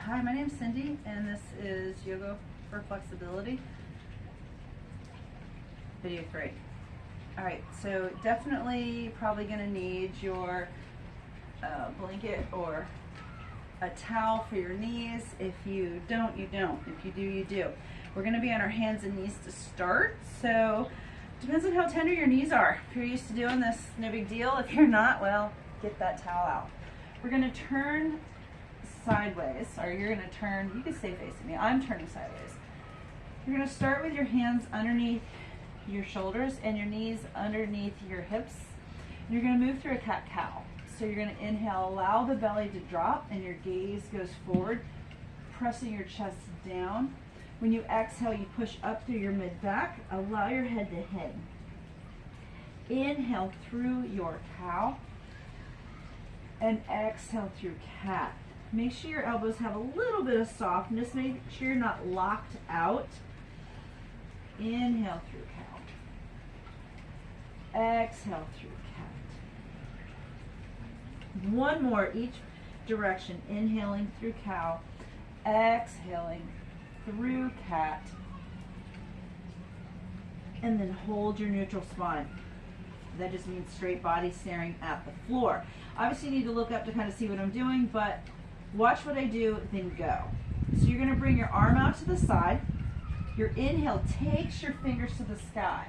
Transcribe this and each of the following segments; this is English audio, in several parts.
Hi, my name's Cindy, and this is Yoga for Flexibility, video 3. Alright, so definitely probably going to need your blanket or a towel for your knees. If you don't, you don't. If you do, you do. We're going to be on our hands and knees to start, so depends on how tender your knees are. If you're used to doing this, no big deal. If you're not, well, get that towel out. We're going to turn sideways, or you're going to turn, you can stay facing me, I'm turning sideways. You're going to start with your hands underneath your shoulders and your knees underneath your hips. And you're going to move through a cat-cow. So you're going to inhale, allow the belly to drop and your gaze goes forward, pressing your chest down. When you exhale, you push up through your mid-back, allow your head to hang. Inhale through your cow and exhale through cat. Make sure your elbows have a little bit of softness. Make sure you're not locked out. Inhale through cow. Exhale through cat. One more each direction. Inhaling through cow. Exhaling through cat. And then hold your neutral spine. That just means straight body staring at the floor. Obviously you need to look up to kind of see what I'm doing, but watch what I do, then go. So you're going to bring your arm out to the side. Your inhale takes your fingers to the sky.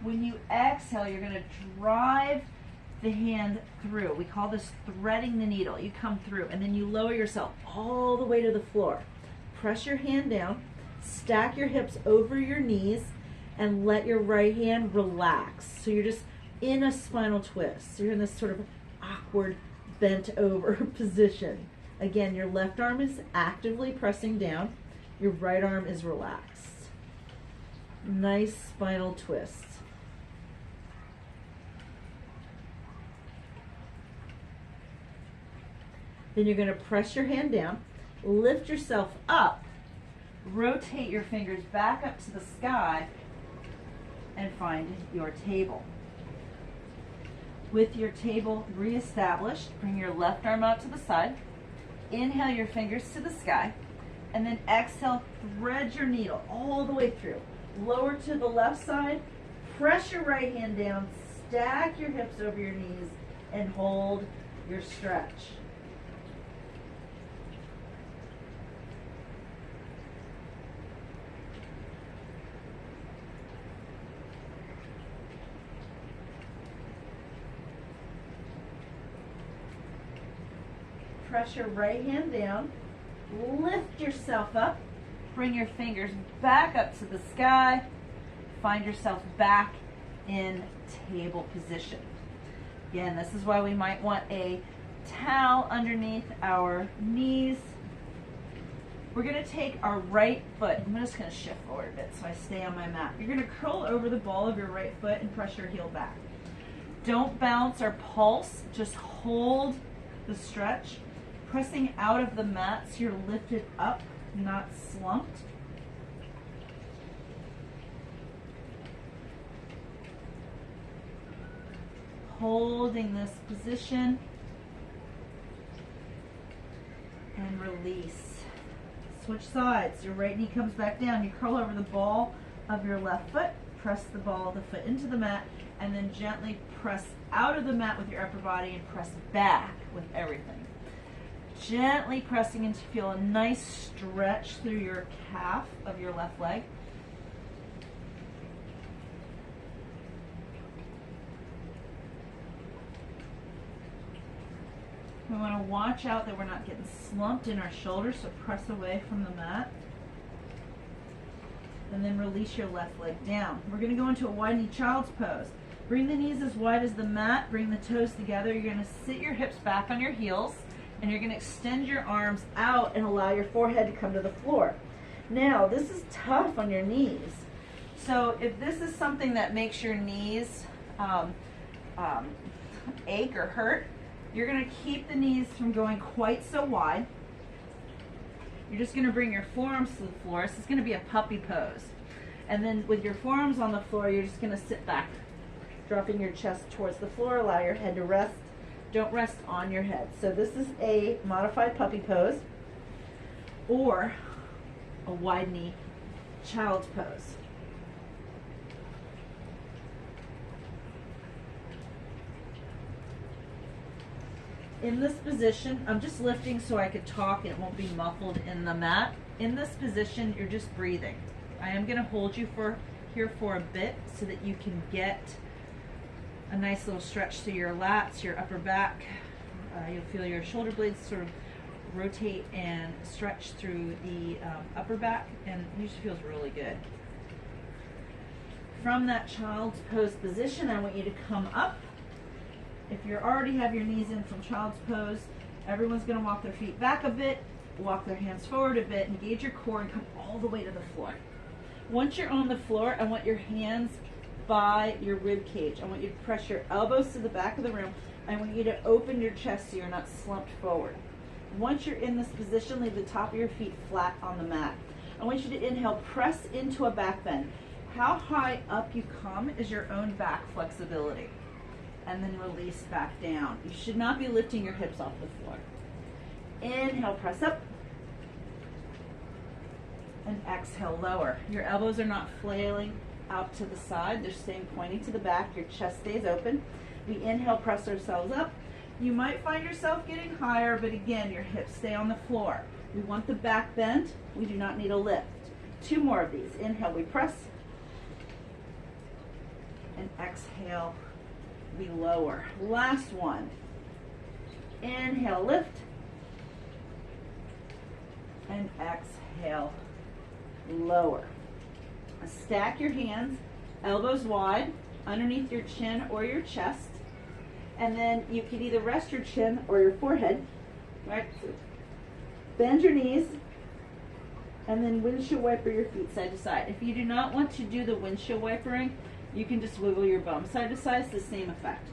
When you exhale, you're going to drive the hand through. We call this threading the needle. You come through, and then you lower yourself all the way to the floor. Press your hand down, stack your hips over your knees, and let your right hand relax. So you're just in a spinal twist. So you're in this sort of awkward bent over position. Again, your left arm is actively pressing down. Your right arm is relaxed. Nice spinal twist. Then you're going to press your hand down, lift yourself up, rotate your fingers back up to the sky, and find your table. With your table reestablished, bring your left arm out to the side. Inhale your fingers to the sky, and then exhale, thread your needle all the way through. Lower to the left side, press your right hand down, stack your hips over your knees, and hold your stretch. Press your right hand down, lift yourself up, bring your fingers back up to the sky, find yourself back in table position. Again, this is why we might want a towel underneath our knees. We're going to take our right foot, I'm just going to shift forward a bit so I stay on my mat. You're going to curl over the ball of your right foot and press your heel back. Don't bounce or pulse, just hold the stretch. Pressing out of the mat so you're lifted up, not slumped. Holding this position and release. Switch sides. Your right knee comes back down. You curl over the ball of your left foot, press the ball of the foot into the mat, and then gently press out of the mat with your upper body and press back with everything. Gently pressing in to feel a nice stretch through your calf of your left leg. We want to watch out that we're not getting slumped in our shoulders, so press away from the mat. And then release your left leg down. We're going to go into a wide-knee child's pose. Bring the knees as wide as the mat, bring the toes together. You're going to sit your hips back on your heels, and you're going to extend your arms out and allow your forehead to come to the floor. Now, this is tough on your knees. So if this is something that makes your knees ache or hurt, you're going to keep the knees from going quite so wide. You're just going to bring your forearms to the floor. This is going to be a puppy pose. And then with your forearms on the floor, you're just going to sit back, dropping your chest towards the floor. Allow your head to rest. Don't rest on your head. So this is a modified puppy pose. or a wide knee child's pose. In this position, I'm just lifting so I could talk and it won't be muffled in the mat. In this position, you're just breathing. I am going to hold you here for a bit so that you can get a nice little stretch through your lats, your upper back. You'll feel your shoulder blades sort of rotate and stretch through the upper back, and it usually feels really good. From that child's pose position, I want you to come up. If you already have your knees in from child's pose, everyone's going to walk their feet back a bit, walk their hands forward a bit, engage your core, and come all the way to the floor. Once you're on the floor, I want your hands by your rib cage. I want you to press your elbows to the back of the room. I want you to open your chest so you're not slumped forward. Once you're in this position, leave the top of your feet flat on the mat. I want you to inhale, press into a back bend. How high up you come is your own back flexibility. And then release back down. You should not be lifting your hips off the floor. Inhale, press up. And exhale, lower. Your elbows are not flailing out to the side. They're staying pointing to the back. Your chest stays open. We inhale, press ourselves up. You might find yourself getting higher, but again, your hips stay on the floor. We want the back bend. We do not need a lift. 2 more of these. Inhale, we press. And exhale, we lower. Last one. Inhale, lift. And exhale, lower. Stack your hands, elbows wide, underneath your chin or your chest. And then you can either rest your chin or your forehead. Right? Bend your knees. And then windshield wiper your feet side to side. If you do not want to do the windshield wipering, you can just wiggle your bum side to side. It's the same effect.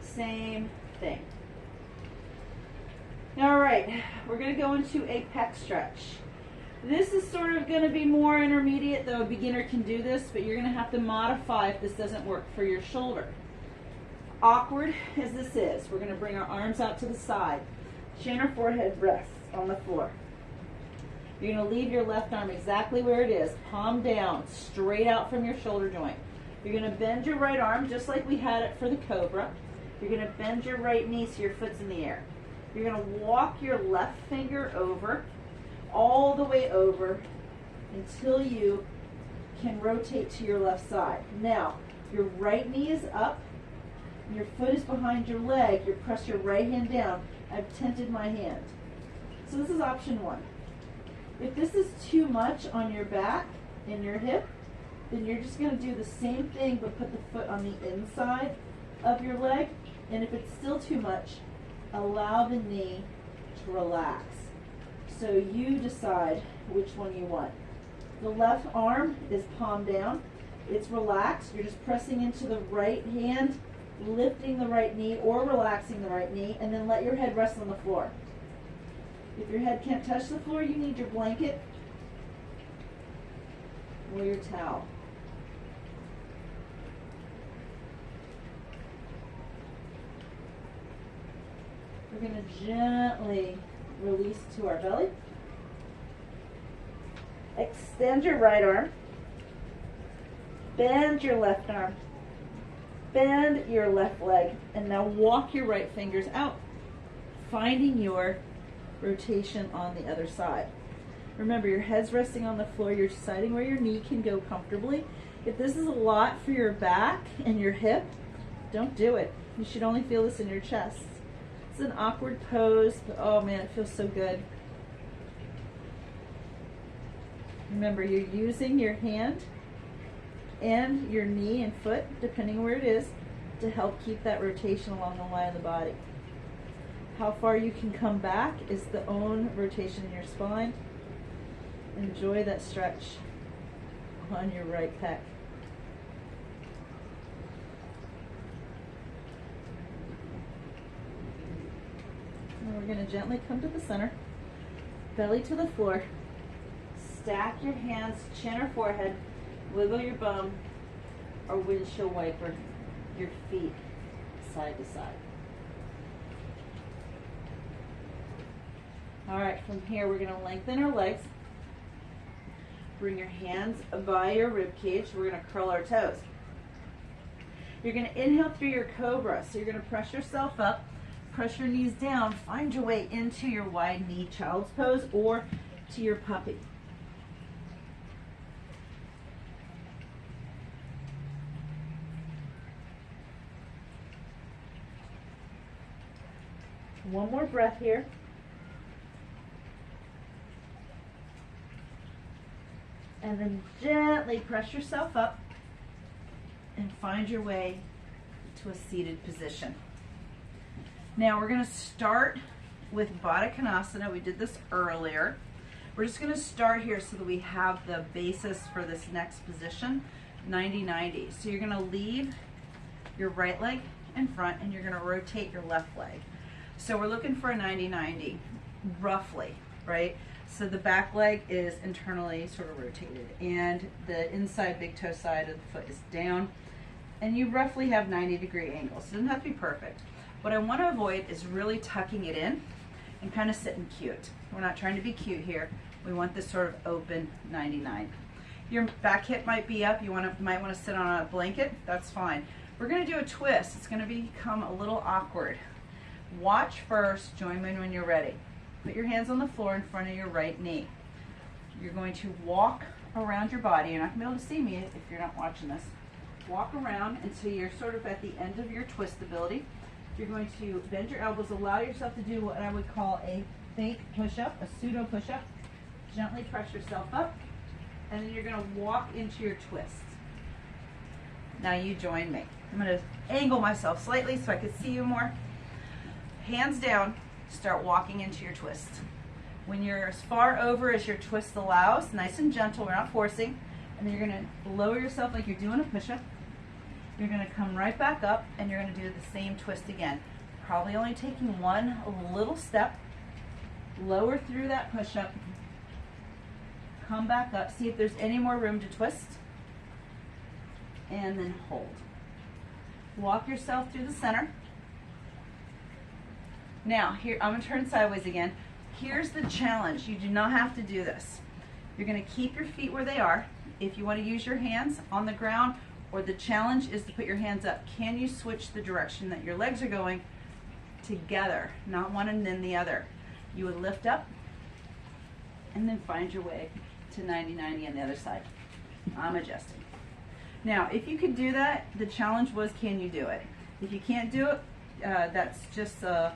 Same thing. All right, we're going to go into a pec stretch. This is sort of going to be more intermediate, though a beginner can do this, but you're going to have to modify if this doesn't work for your shoulder. Awkward as this is, we're going to bring our arms out to the side. Chin or forehead rests on the floor. You're going to leave your left arm exactly where it is, palm down, straight out from your shoulder joint. You're going to bend your right arm just like we had it for the cobra. You're going to bend your right knee so your foot's in the air. You're going to walk your left finger over, all the way over, until you can rotate to your left side. Now, your right knee is up, your foot is behind your leg. You press your right hand down. I've tented my hand. So this is option 1. If this is too much on your back and your hip, then you're just going to do the same thing but put the foot on the inside of your leg. And if it's still too much, allow the knee to relax. So you decide which one you want. The left arm is palm down. It's relaxed. You're just pressing into the right hand, lifting the right knee or relaxing the right knee, and then let your head rest on the floor. If your head can't touch the floor, you need your blanket or your towel. We're going to gently release to our belly. Extend your right arm. Bend your left arm. Bend your left leg. And now walk your right fingers out, finding your rotation on the other side. Remember, your head's resting on the floor. You're deciding where your knee can go comfortably. If this is a lot for your back and your hip, don't do it. You should only feel this in your chest. It's an awkward pose, but oh man, it feels so good. Remember, you're using your hand and your knee and foot, depending where it is, to help keep that rotation along the line of the body. How far you can come back is the own rotation in your spine. Enjoy that stretch on your right pec. And we're going to gently come to the center, belly to the floor. Stack your hands, chin or forehead, wiggle your bum, or windshield wiper your feet side to side. All right, from here we're gonna lengthen our legs. Bring your hands by your rib cage. We're gonna curl our toes. You're gonna inhale through your cobra. So you're gonna press yourself up, press your knees down, find your way into your wide knee child's pose or to your puppy. One more breath here. And then gently press yourself up and find your way to a seated position. Now we're going to start with Baddha Konasana. We did this earlier. We're just going to start here so that we have the basis for this next position, 90-90. So you're going to leave your right leg in front and you're going to rotate your left leg. So we're looking for a 90-90, roughly, right? So the back leg is internally sort of rotated and the inside big toe side of the foot is down and you roughly have 90-degree angles. So it doesn't have to be perfect. What I want to avoid is really tucking it in and kind of sitting cute. We're not trying to be cute here. We want this sort of open 99. Your back hip might be up. You might want to sit on a blanket. That's fine. We're going to do a twist. It's going to become a little awkward. Watch first. Join me when you're ready. Put your hands on the floor in front of your right knee. You're going to walk around your body. You're not going to be able to see me if you're not watching this. Walk around until you're sort of at the end of your twist ability. You're going to bend your elbows. Allow yourself to do what I would call a fake push-up, a pseudo push-up. Gently press yourself up. And then you're going to walk into your twist. Now you join me. I'm going to angle myself slightly so I can see you more. Hands down. Start walking into your twist. When you're as far over as your twist allows, nice and gentle, we're not forcing, and then you're going to lower yourself like you're doing a push-up. You're going to come right back up and you're going to do the same twist again. Probably only taking one little step. Lower through that push-up. Come back up. See if there's any more room to twist. And then hold. Walk yourself through the center. Now, here, I'm going to turn sideways again. Here's the challenge. You do not have to do this. You're going to keep your feet where they are. If you want to use your hands on the ground, or the challenge is to put your hands up, can you switch the direction that your legs are going together, not one and then the other? You would lift up and then find your way to 90-90 on the other side. I'm adjusting. Now, if you could do that, the challenge was, can you do it? If you can't do it, that's just a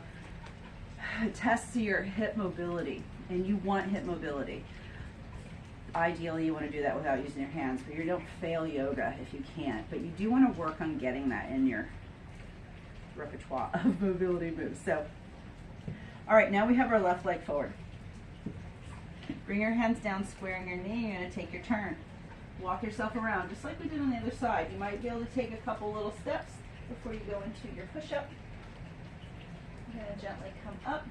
test to your hip mobility, and you want hip mobility. Ideally, you want to do that without using your hands, but you don't fail yoga if you can't. But you do want to work on getting that in your repertoire of mobility moves. So, all right, now we have our left leg forward. Bring your hands down, squaring your knee. You're going to take your turn. Walk yourself around, just like we did on the other side. You might be able to take a couple little steps before you go into your push-up. You're going to gently come up.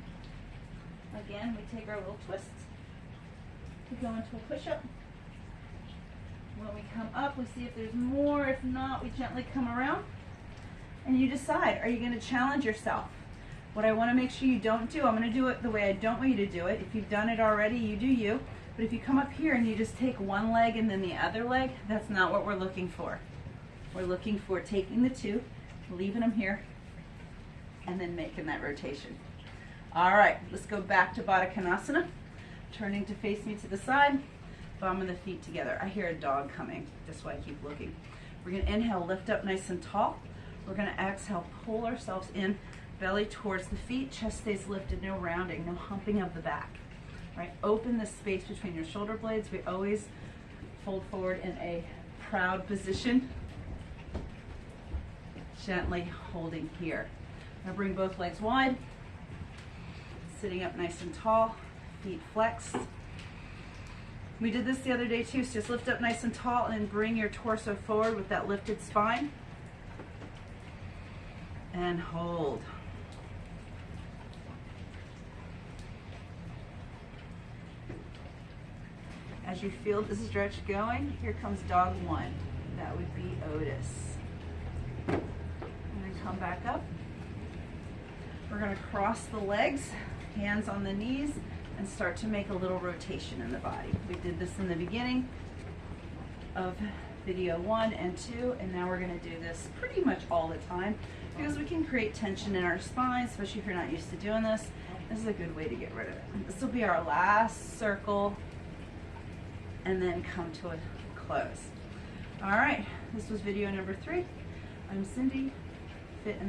Again, we take our little twists. We go into a push-up. When we come up, we see if there's more. If not, we gently come around. And you decide, are you going to challenge yourself? What I want to make sure you don't do, I'm going to do it the way I don't want you to do it. If you've done it already, you do you. But if you come up here and you just take one leg and then the other leg, that's not what we're looking for. We're looking for taking the two, leaving them here, and then making that rotation. All right, let's go back to Baddha Konasana. Turning to face me to the side, bum of the feet together. I hear a dog coming, that's why I keep looking. We're going to inhale, lift up nice and tall. We're going to exhale, pull ourselves in, belly towards the feet, chest stays lifted, no rounding, no humping of the back. Right? Open the space between your shoulder blades. We always fold forward in a proud position. Gently holding here. Now bring both legs wide. Sitting up nice and tall. Feet flexed. We did this the other day too, so just lift up nice and tall and then bring your torso forward with that lifted spine. And hold. As you feel the stretch going, here comes dog one. That would be Otis. And then come back up. We're going to cross the legs, hands on the knees, and start to make a little rotation in the body. We did this in the beginning of video 1 and 2, and now we're going to do this pretty much all the time because we can create tension in our spine, especially if you're not used to doing this. This is a good way to get rid of it. This will be our last circle and then come to a close. All right, this was video number 3. I'm Cindy, Fit and